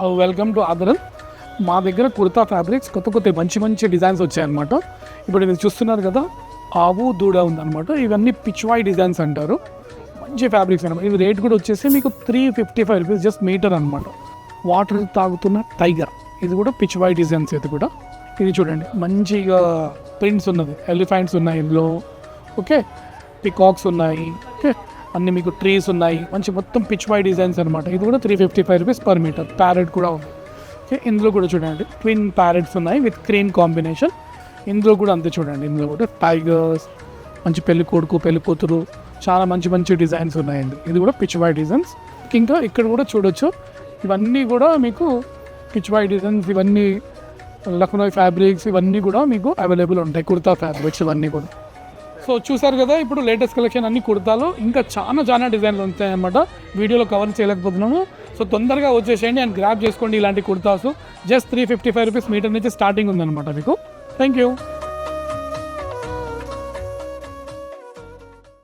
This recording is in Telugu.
Welcome to ఆదరన్. మా దగ్గర కుర్తా ఫ్యాబ్రిక్స్ కొత్త మంచి మంచి డిజైన్స్ వచ్చాయన్నమాట. ఇప్పుడు మీరు చూస్తున్నారు కదా, ఆవు దూడ ఉందన్నమాట. ఇవన్నీ పిచ్వాయ్ డిజైన్స్ అంటారు. మంచి ఫ్యాబ్రిక్స్ అనమాట. ఇవి రేట్ కూడా వచ్చేసి మీకు 355 రూపీస్ జస్ట్ మీటర్ అనమాట. వాటర్ తాగుతున్న టైగర్, ఇది కూడా పిచ్వాయ్ డిజైన్స్. ఇది చూడండి, మంచిగా ప్రింట్స్ ఉన్నది. ఎలిఫెంట్స్ ఉన్నాయి ఇందులో, ఓకే, పికాక్స్ ఉన్నాయి, ఓకే, అన్ని మీకు ట్రీస్ ఉన్నాయి. మంచి మొత్తం పిచ్వాయ్ డిజైన్స్ అనమాట. ఇది కూడా 355 రూపీస్ పర్ మీటర్. ప్యారెట్ కూడా ఉంది, ఓకే. ఇందులో కూడా చూడండి, ట్విన్ ప్యారెట్స్ ఉన్నాయి విత్ క్రీమ్ కాంబినేషన్. ఇందులో కూడా అంతే చూడండి, ఇందులో కూడా టైగర్స్, మంచి పెళ్లి కొడుకు పెళ్లి కూతురు, చాలా మంచి మంచి డిజైన్స్ ఉన్నాయండి. ఇది కూడా పిచ్వాయ్ డిజైన్స్. ఇంకా ఇక్కడ కూడా చూడొచ్చు, ఇవన్నీ కూడా మీకు పిచ్వాయ్ డిజైన్స్. ఇవన్నీ లక్నో ఫ్యాబ్రిక్స్, ఇవన్నీ కూడా మీకు అవైలబుల్ ఉంటాయి. కుర్తా ఫ్యాబ్రిక్స్ ఇవన్నీ కూడా. సో చూసారు కదా, ఇప్పుడు లేటెస్ట్ కలెక్షన్ అన్ని కుర్తాలు, ఇంకా చాలా డిజైన్లు ఉంటాయన్నమాట. వీడియోలో కవర్ చేయలేకపోతున్నాము. సో తొందరగా వచ్చేసేయండి అండ్ గ్రాప్ చేసుకోండి ఇలాంటి కుర్తాస్. జస్ట్ 355 రూపీస్ మీటర్ నుంచి స్టార్టింగ్ ఉందన్నమాట మీకు. Thank you.